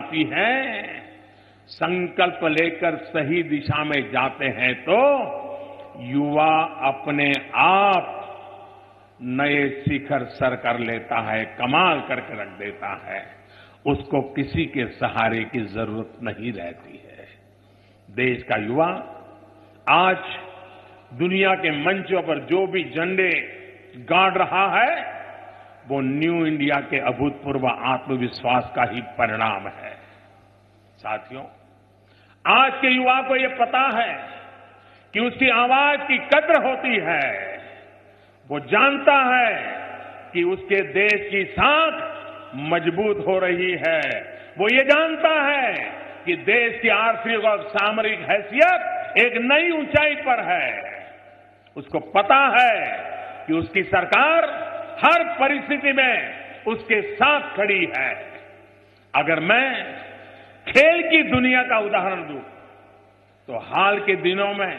आती है, संकल्प लेकर सही दिशा में जाते हैं तो युवा अपने आप नए शिखर सर कर लेता है, कमाल करके रख देता है। उसको किसी के सहारे की जरूरत नहीं रहती है। देश का युवा आज दुनिया के मंचों पर जो भी झंडे गाड़ रहा है वो न्यू इंडिया के अभूतपूर्व आत्मविश्वास का ही परिणाम है। साथियों, आज के युवा को ये पता है कि उसकी आवाज की कद्र होती है। वो जानता है कि उसके देश की साख मजबूत हो रही है। वो ये जानता है कि देश की आर्थिक और सामरिक हैसियत एक नई ऊंचाई पर है। उसको पता है कि उसकी सरकार हर परिस्थिति में उसके साथ खड़ी है। अगर मैं खेल की दुनिया का उदाहरण दूं तो हाल के दिनों में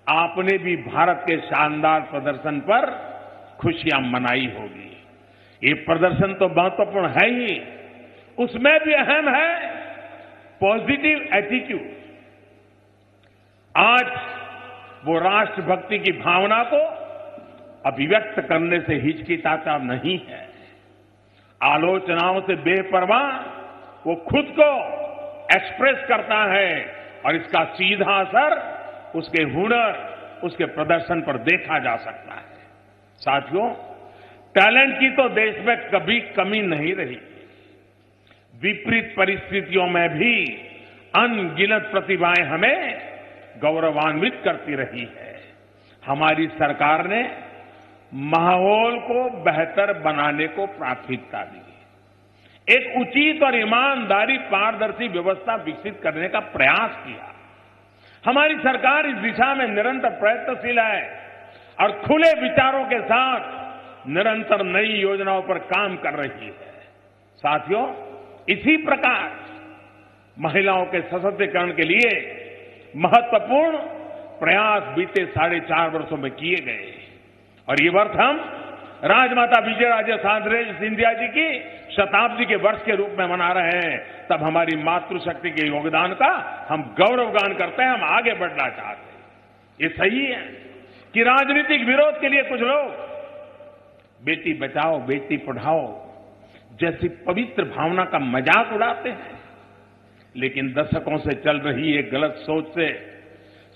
आपने भी भारत के शानदार प्रदर्शन पर खुशियां मनाई होगी। ये प्रदर्शन तो महत्वपूर्ण है ही, उसमें भी अहम है पॉजिटिव एटीट्यूड। आज वो राष्ट्रभक्ति की भावना को अभिव्यक्त करने से हिचकिचाता नहीं है। आलोचनाओं से बेपरवाह वो खुद को एक्सप्रेस करता है और इसका सीधा असर उसके हुनर, उसके प्रदर्शन पर देखा जा सकता है। साथियों, टैलेंट की तो देश में कभी कमी नहीं रही। विपरीत परिस्थितियों में भी अनगिनत प्रतिभाएं हमें गौरवान्वित करती रही है। हमारी सरकार ने माहौल को बेहतर बनाने को प्राथमिकता दी। एक उचित और ईमानदारी पारदर्शी व्यवस्था विकसित करने का प्रयास किया। हमारी सरकार इस दिशा में निरंतर प्रयत्नशील है और खुले विचारों के साथ निरंतर नई योजनाओं पर काम कर रही है। साथियों, इसी प्रकार महिलाओं के सशक्तिकरण के लिए महत्वपूर्ण प्रयास बीते 4.5 वर्षों में किए गए और ये वर्ष हम राजमाता विजयराजे सिंधिया जी की शताब्दी के वर्ष के रूप में मना रहे हैं। तब हमारी मातृशक्ति के योगदान का हम गौरवगान करते हैं, हम आगे बढ़ना चाहते हैं। ये सही है कि राजनीतिक विरोध के लिए कुछ लोग बेटी बचाओ बेटी पढ़ाओ जैसी पवित्र भावना का मजाक उड़ाते हैं, लेकिन दशकों से चल रही एक गलत सोच से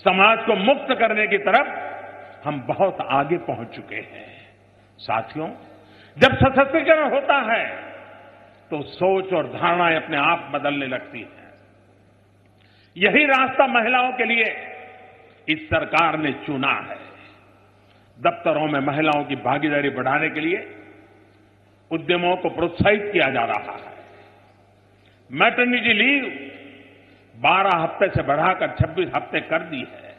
समाज को मुक्त करने की तरफ हम बहुत आगे पहुंच चुके हैं। साथियों, जब सशक्तिकरण होता है तो सोच और धारणाएं अपने आप बदलने लगती हैं। यही रास्ता महिलाओं के लिए इस सरकार ने चुना है। दफ्तरों में महिलाओं की भागीदारी बढ़ाने के लिए उद्यमों को प्रोत्साहित किया जा रहा है। मैटरनिटी लीव 12 हफ्ते से बढ़ाकर 26 हफ्ते कर दी है।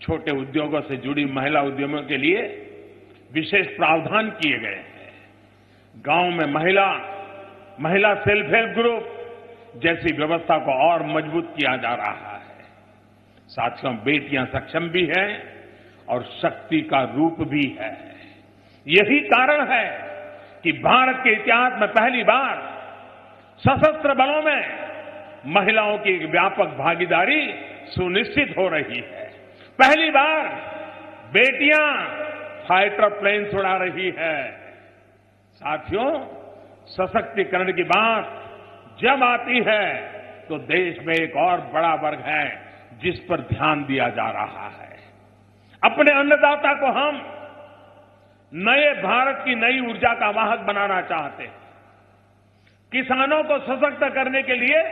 छोटे उद्योगों से जुड़ी महिला उद्यमियों के लिए विशेष प्रावधान किए गए हैं। गांव में महिला सेल्फ हेल्प ग्रुप जैसी व्यवस्था को और मजबूत किया जा रहा है। साथियों, बेटियां सक्षम भी हैं और शक्ति का रूप भी है। यही कारण है कि भारत के इतिहास में पहली बार सशस्त्र बलों में महिलाओं की एक व्यापक भागीदारी सुनिश्चित हो रही है। पहली बार बेटियां फाइटर प्लेन्स उड़ा रही है। साथियों, सशक्तिकरण की बात जब आती है तो देश में एक और बड़ा वर्ग है जिस पर ध्यान दिया जा रहा है। अपने अन्नदाता को हम नए भारत की नई ऊर्जा का वाहक बनाना चाहते हैं। किसानों को सशक्त करने के लिए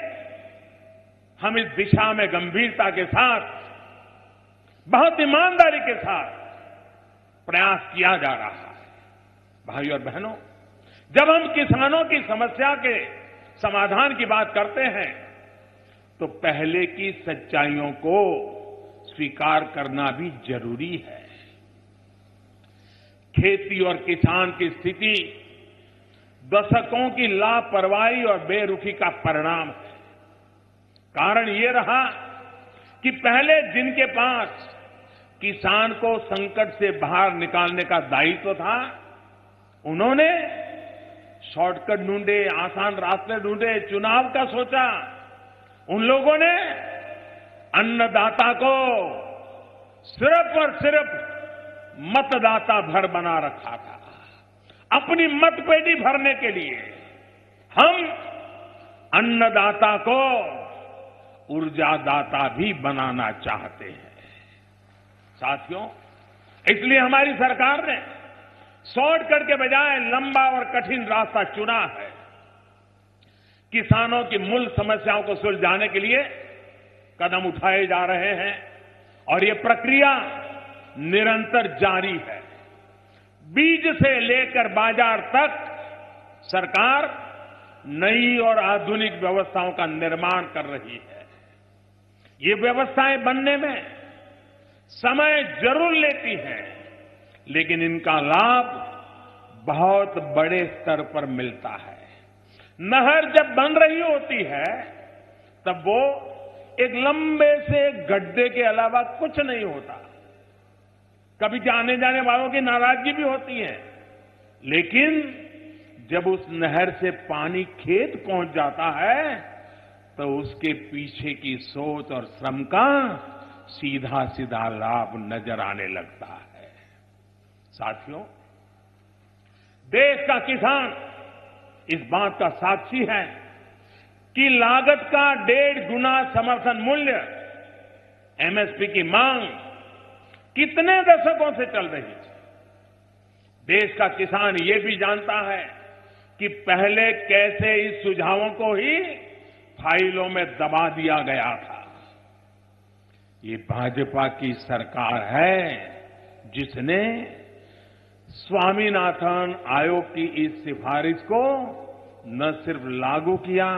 हम इस दिशा में गंभीरता के साथ, बहुत ईमानदारी के साथ प्रयास किया जा रहा है। भाइयों और बहनों, जब हम किसानों की समस्या के समाधान की बात करते हैं तो पहले की सच्चाइयों को स्वीकार करना भी जरूरी है। खेती और किसान की स्थिति दशकों की लापरवाही और बेरुखी का परिणाम है। कारण ये रहा कि पहले जिनके पास किसान को संकट से बाहर निकालने का दायित्व था, उन्होंने शॉर्टकट ढूंढे, आसान रास्ते ढूंढे, चुनाव का सोचा। उन लोगों ने अन्नदाता को सिर्फ और सिर्फ मतदाता भर बना रखा था, अपनी मतपेटी भरने के लिए। हम अन्नदाता को ऊर्जादाता भी बनाना चाहते हैं। साथियों, इसलिए हमारी सरकार ने शॉर्टकट के बजाय लंबा और कठिन रास्ता चुना है। किसानों की मूल समस्याओं को सुलझाने के लिए कदम उठाए जा रहे हैं और ये प्रक्रिया निरंतर जारी है। बीज से लेकर बाजार तक सरकार नई और आधुनिक व्यवस्थाओं का निर्माण कर रही है। ये व्यवस्थाएं बनने में समय जरूर लेती हैं, लेकिन इनका लाभ बहुत बड़े स्तर पर मिलता है। नहर जब बन रही होती है तब वो एक लंबे से गड्ढे के अलावा कुछ नहीं होता। कभी आने जाने वालों की नाराजगी भी होती है, लेकिन जब उस नहर से पानी खेत पहुंच जाता है तो उसके पीछे की सोच और श्रम का सीधा सीधा लाभ नजर आने लगता है। साथियों, देश का किसान इस बात का साक्षी है कि लागत का 1.5 गुना समर्थन मूल्य एमएसपी की मांग कितने दशकों से चल रही है। देश का किसान ये भी जानता है कि पहले कैसे इस सुझावों को ही फाइलों में दबा दिया गया था। ये भाजपा की सरकार है जिसने स्वामीनाथन आयोग की इस सिफारिश को न सिर्फ लागू किया,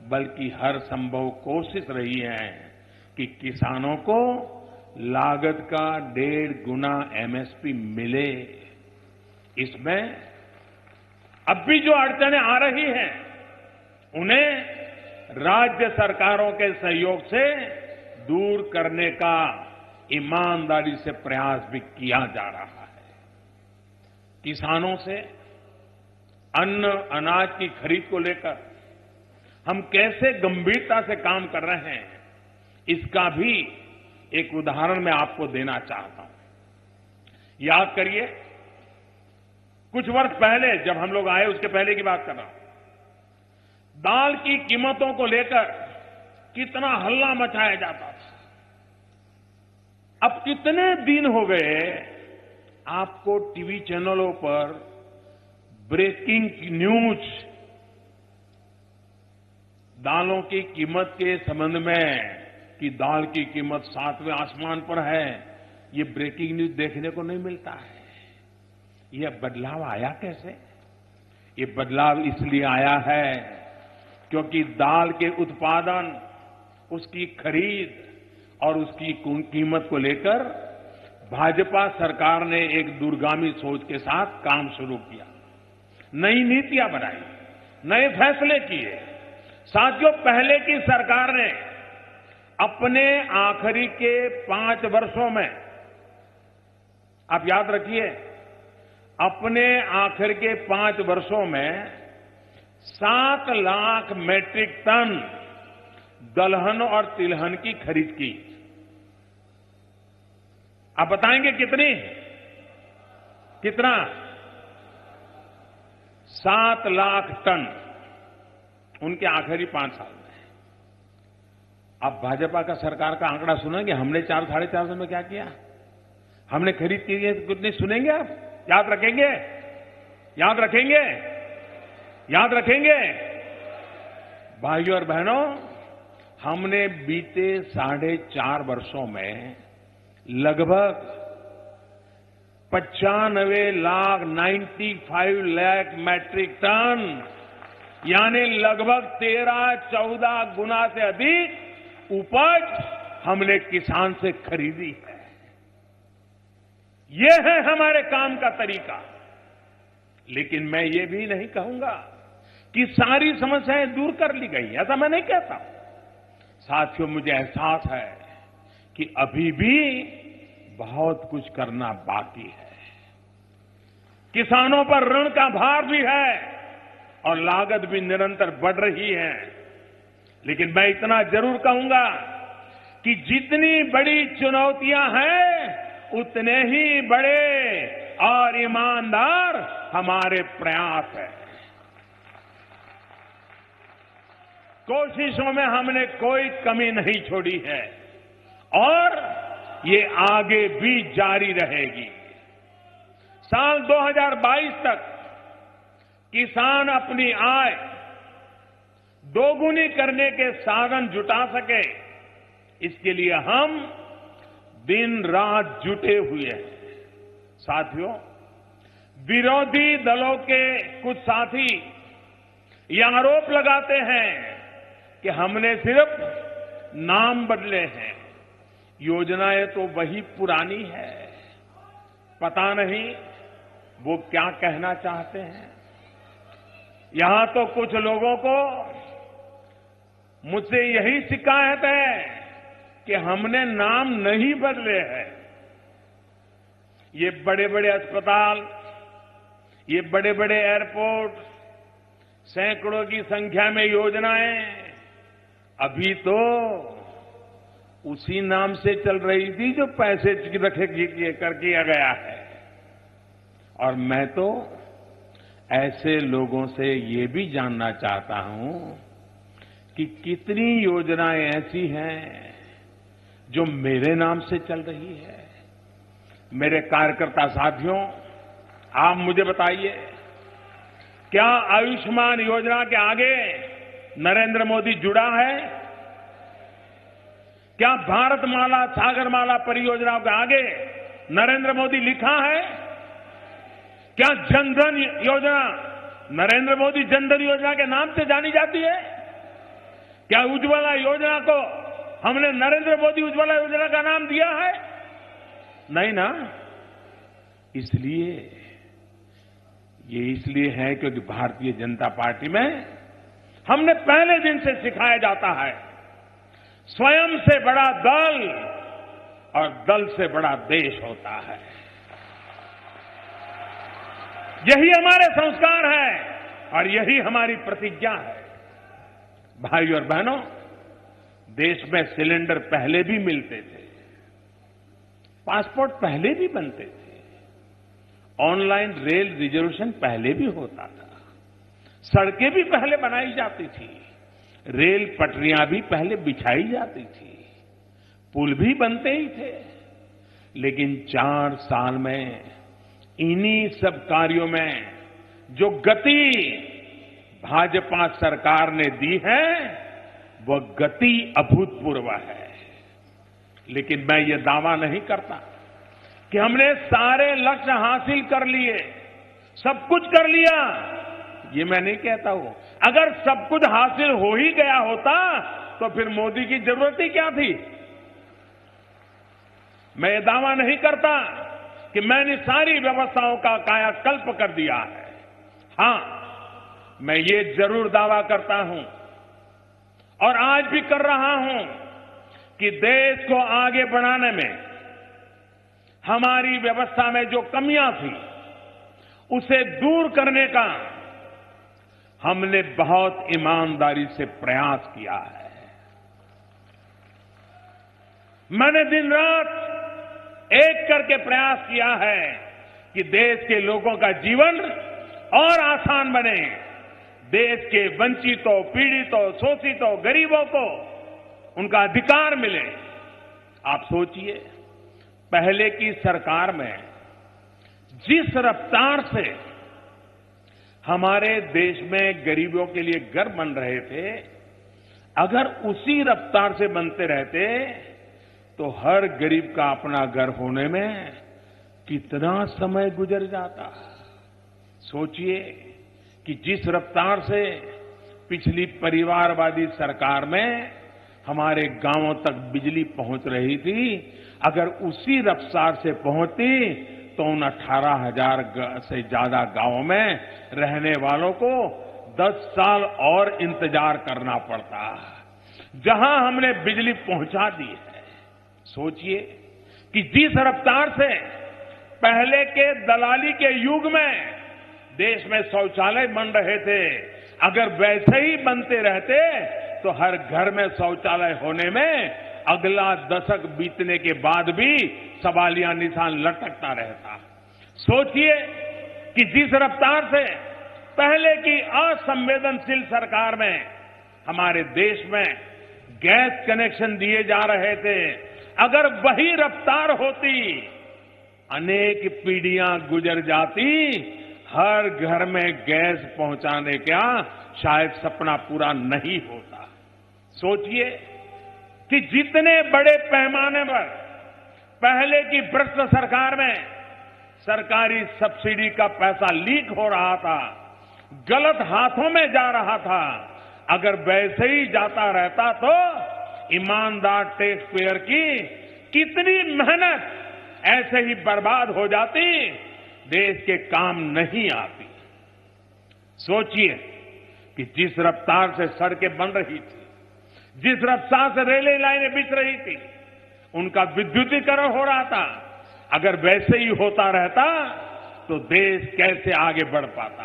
बल्कि हर संभव कोशिश रही है कि किसानों को लागत का 1.5 गुना एमएसपी मिले। इसमें अब भी जो अड़चनें आ रही हैं, उन्हें राज्य सरकारों के सहयोग से दूर करने का ईमानदारी से प्रयास भी किया जा रहा है। किसानों से अन्न अनाज की खरीद को लेकर हम कैसे गंभीरता से काम कर रहे हैं, इसका भी एक उदाहरण मैं आपको देना चाहता हूं। याद करिए, कुछ वर्ष पहले जब हम लोग आए, उसके पहले की बात कर रहा हूं, दाल की कीमतों को लेकर कितना हल्ला मचाया जाता था। अब कितने दिन हो गए आपको टीवी चैनलों पर ब्रेकिंग न्यूज दालों की कीमत के संबंध में कि दाल की कीमत 7वें आसमान पर है, ये ब्रेकिंग न्यूज देखने को नहीं मिलता है। यह बदलाव आया कैसे? ये बदलाव इसलिए आया है क्योंकि दाल के उत्पादन, उसकी खरीद और उसकी कीमत को लेकर भाजपा सरकार ने एक दूरगामी सोच के साथ काम शुरू किया, नई नीतियां बनाई, नए फैसले किए। साथियों, पहले की सरकार ने अपने आखिरी के 5 वर्षों में, आप याद रखिए, अपने आखिर के 5 वर्षों में 7 लाख मैट्रिक टन दलहन और तिलहन की खरीद की। आप बताएंगे कितनी? कितना? 7 लाख टन उनके आखिरी 5 साल में। अब भाजपा का सरकार का आंकड़ा सुनेंगे, हमने 4-4.5 में क्या किया, हमने खरीद की है कितनी, सुनेंगे आप? याद रखेंगे? याद रखेंगे? याद रखेंगे? भाइयों और बहनों, हमने बीते 4.5 वर्षों में लगभग 95 लाख मैट्रिक टन, यानी लगभग 13-14 गुना से अधिक उपज हमने किसान से खरीदी है। ये है हमारे काम का तरीका। लेकिन मैं ये भी नहीं कहूंगा कि सारी समस्याएं दूर कर ली गई, ऐसा मैं नहीं कहता। साथियों, मुझे एहसास है कि अभी भी बहुत कुछ करना बाकी है। किसानों पर ऋण का भार भी है, और लागत भी निरंतर बढ़ रही है। लेकिन मैं इतना जरूर कहूंगा कि जितनी बड़ी चुनौतियां हैं उतने ही बड़े और ईमानदार हमारे प्रयास हैं। कोशिशों में हमने कोई कमी नहीं छोड़ी है और ये आगे भी जारी रहेगी। साल 2022 तक किसान अपनी आय दोगुनी करने के साधन जुटा सके, इसके लिए हम दिन रात जुटे हुए हैं। साथियों, विरोधी दलों के कुछ साथी ये आरोप लगाते हैं कि हमने सिर्फ नाम बदले हैं, योजनाएं तो वही पुरानी है। पता नहीं वो क्या कहना चाहते हैं। यहां तो कुछ लोगों को मुझसे यही शिकायत है कि हमने नाम नहीं बदले हैं। ये बड़े बड़े अस्पताल, ये बड़े बड़े एयरपोर्ट, सैकड़ों की संख्या में योजनाएं अभी तो उसी नाम से चल रही थी जो पैसे रखे कर किया गया है। और मैं तो ऐसे लोगों से ये भी जानना चाहता हूं कि कितनी योजनाएं ऐसी हैं जो मेरे नाम से चल रही है। मेरे कार्यकर्ता साथियों, आप मुझे बताइए, क्या आयुष्मान योजना के आगे नरेंद्र मोदी जुड़ा है? क्या भारतमाला सागरमाला परियोजनाओं के आगे नरेंद्र मोदी लिखा है? क्या जनधन योजना नरेंद्र मोदी जनधन योजना के नाम से जानी जाती है? क्या उज्ज्वला योजना को हमने नरेंद्र मोदी उज्ज्वला योजना का नाम दिया है? नहीं ना। इसलिए है क्योंकि भारतीय जनता पार्टी में हमने पहले दिन से सिखाया जाता है, स्वयं से बड़ा दल और दल से बड़ा देश होता है। यही हमारे संस्कार है और यही हमारी प्रतिज्ञा है। भाई और बहनों, देश में सिलेंडर पहले भी मिलते थे, पासपोर्ट पहले भी बनते थे, ऑनलाइन रेल रिजर्वेशन पहले भी होता था, सड़कें भी पहले बनाई जाती थी, रेल पटरियां भी पहले बिछाई जाती थी, पुल भी बनते ही थे। लेकिन 4 साल में इन्हीं सब कार्यों में जो गति भाजपा सरकार ने दी है वह गति अभूतपूर्व है। लेकिन मैं ये दावा नहीं करता कि हमने सारे लक्ष्य हासिल कर लिए, सब कुछ कर लिया, ये मैं नहीं कहता हूं। अगर सब कुछ हासिल हो ही गया होता तो फिर मोदी की जरूरत ही क्या थी? मैं ये दावा नहीं करता कि मैंने सारी व्यवस्थाओं का कायाकल्प कर दिया है। हां, मैं ये जरूर दावा करता हूं और आज भी कर रहा हूं कि देश को आगे बढ़ाने में हमारी व्यवस्था में जो कमियां थी उसे दूर करने का हमने बहुत ईमानदारी से प्रयास किया है। मैंने दिन रात एक करके प्रयास किया है कि देश के लोगों का जीवन और आसान बने, देश के वंचितों, पीड़ितों, शोषितों, गरीबों को उनका अधिकार मिले। आप सोचिए, पहले की सरकार में जिस रफ्तार से हमारे देश में गरीबों के लिए घर बन रहे थे, अगर उसी रफ्तार से बनते रहते तो हर गरीब का अपना घर होने में कितना समय गुजर जाता। सोचिए कि जिस रफ्तार से पिछली परिवारवादी सरकार में हमारे गांवों तक बिजली पहुंच रही थी, अगर उसी रफ्तार से पहुंचती तो उन 18,000 से ज्यादा गांवों में रहने वालों को 10 साल और इंतजार करना पड़ता। जहां हमने बिजली पहुंचा दी है, सोचिए कि जिस रफ्तार से पहले के दलाली के युग में देश में शौचालय बन रहे थे, अगर वैसे ही बनते रहते तो हर घर में शौचालय होने में अगला दशक बीतने के बाद भी सवालिया निशान लटकता रहता। सोचिए कि जिस रफ्तार से पहले की असंवेदनशील सरकार में हमारे देश में गैस कनेक्शन दिए जा रहे थे, अगर वही रफ्तार होती, अनेक पीढ़ियां गुजर जाती, हर घर में गैस पहुंचाने का शायद सपना पूरा नहीं होता। सोचिए कि जितने बड़े पैमाने पर पहले की भ्रष्ट सरकार में सरकारी सब्सिडी का पैसा लीक हो रहा था, गलत हाथों में जा रहा था, अगर वैसे ही जाता रहता तो ईमानदार टैक्स पेयर की कितनी मेहनत ऐसे ही बर्बाद हो जाती, देश के काम नहीं आती। सोचिए कि जिस रफ्तार से सड़कें बन रही थी, जिस रफ्तार से रेलवे लाइनें बिछ रही थी, उनका विद्युतीकरण हो रहा था, अगर वैसे ही होता रहता तो देश कैसे आगे बढ़ पाता,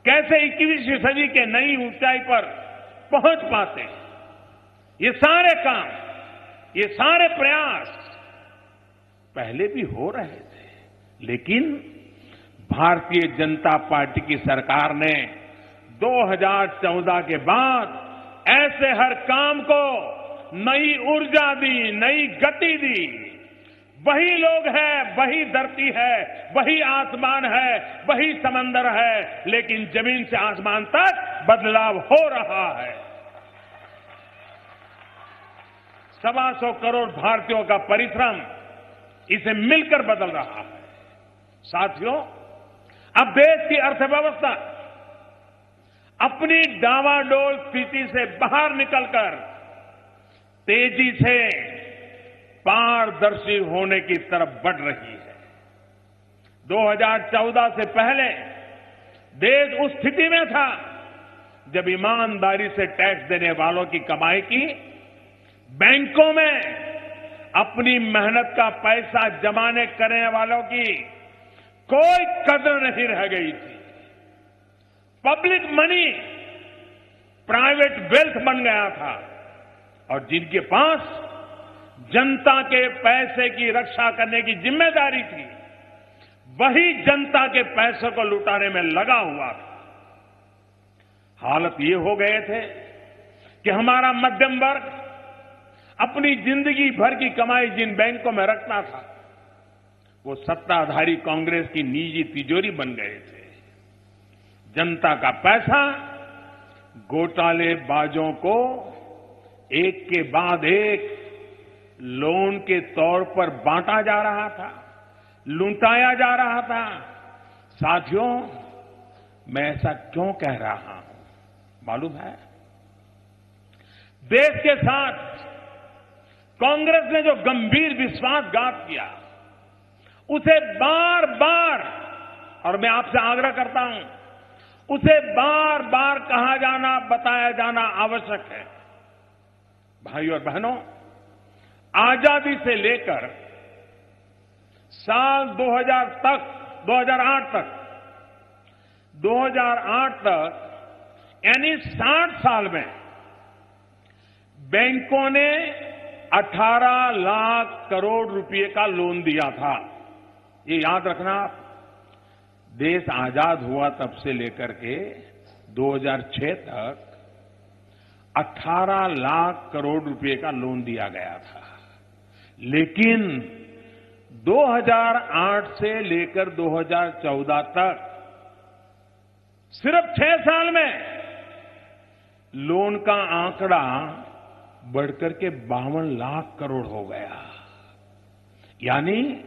कैसे 21वीं सदी के नई ऊंचाई पर पहुंच पाते। ये सारे काम, ये सारे प्रयास पहले भी हो रहे थे, लेकिन भारतीय जनता पार्टी की सरकार ने 2014 के बाद ऐसे हर काम को नई ऊर्जा दी, नई गति दी। वही लोग हैं, वही धरती है, वही आसमान है, वही समंदर है, लेकिन जमीन से आसमान तक बदलाव हो रहा है। 125 करोड़ भारतीयों का परिश्रम इसे मिलकर बदल रहा है। साथियों, अब देश की अर्थव्यवस्था अपनी डावाडोल स्थिति से बाहर निकलकर तेजी से पारदर्शी होने की तरफ बढ़ रही है। 2014 से पहले देश उस स्थिति में था जब ईमानदारी से टैक्स देने वालों की कमाई की बैंकों में अपनी मेहनत का पैसा जमाने करने वालों की कोई कदर नहीं रह गई थी। पब्लिक मनी प्राइवेट वेल्थ बन गया था और जिनके पास जनता के पैसे की रक्षा करने की जिम्मेदारी थी, वही जनता के पैसे को लुटाने में लगा हुआ था। हालत ये हो गए थे कि हमारा मध्यम वर्ग अपनी जिंदगी भर की कमाई जिन बैंकों में रखता था, वो सत्ताधारी कांग्रेस की निजी तिजोरी बन गए थे। जनता का पैसा घोटालेबाजों को एक के बाद एक लोन के तौर पर बांटा जा रहा था, लुटाया जा रहा था। साथियों, मैं ऐसा क्यों कह रहा हूं मालूम है? देश के साथ कांग्रेस ने जो गंभीर विश्वासघात किया, उसे बार बार, और मैं आपसे आग्रह करता हूं, उसे बार बार कहा जाना, बताया जाना आवश्यक है। भाइयों और बहनों, आजादी से लेकर साल 2008 तक यानी 60 साल में बैंकों ने 18 लाख करोड़ रुपए का लोन दिया था। ये याद रखना, देश आजाद हुआ तब से लेकर के 2006 तक 18 लाख करोड़ रुपए का लोन दिया गया था। लेकिन 2008 से लेकर 2014 तक सिर्फ 6 साल में लोन का आंकड़ा बढ़कर के 52 लाख करोड़ हो गया। यानी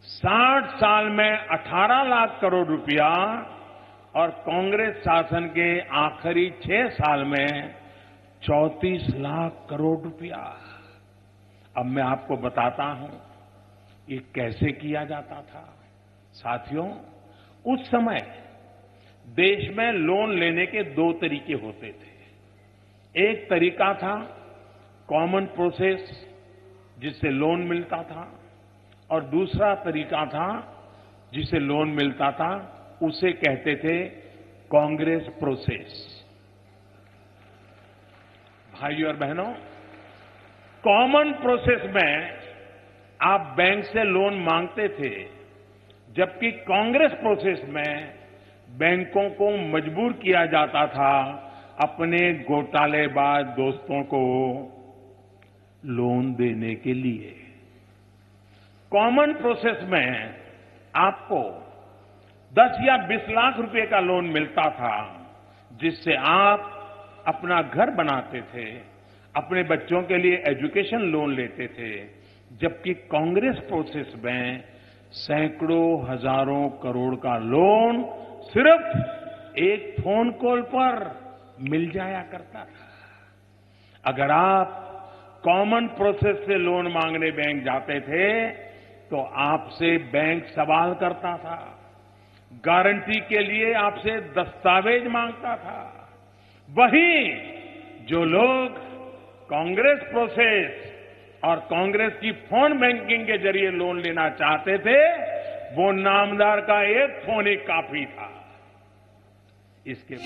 60 साल में 18 लाख करोड़ रुपया और कांग्रेस शासन के आखिरी 6 साल में 34 लाख करोड़ रुपया। अब मैं आपको बताता हूं ये कैसे किया जाता था। साथियों, उस समय देश में लोन लेने के 2 तरीके होते थे। एक तरीका था कॉमन प्रोसेस, जिससे लोन मिलता था, और दूसरा तरीका था जिसे लोन मिलता था उसे कहते थे कांग्रेस प्रोसेस। भाइयों और बहनों, कॉमन प्रोसेस में आप बैंक से लोन मांगते थे, जबकि कांग्रेस प्रोसेस में बैंकों को मजबूर किया जाता था अपने घोटालेबाज दोस्तों को लोन देने के लिए। कॉमन प्रोसेस में आपको 10 या 20 लाख रुपए का लोन मिलता था, जिससे आप अपना घर बनाते थे, अपने बच्चों के लिए एजुकेशन लोन लेते थे, जबकि कांग्रेस प्रोसेस में सैकड़ों हजारों करोड़ का लोन सिर्फ एक फोन कॉल पर मिल जाया करता था। अगर आप कॉमन प्रोसेस से लोन मांगने बैंक जाते थे तो आपसे बैंक सवाल करता था, गारंटी के लिए आपसे दस्तावेज मांगता था। वहीं जो लोग कांग्रेस प्रोसेस और कांग्रेस की फोन बैंकिंग के जरिए लोन लेना चाहते थे, वो नामदार का एक फोन ही काफी था। इसके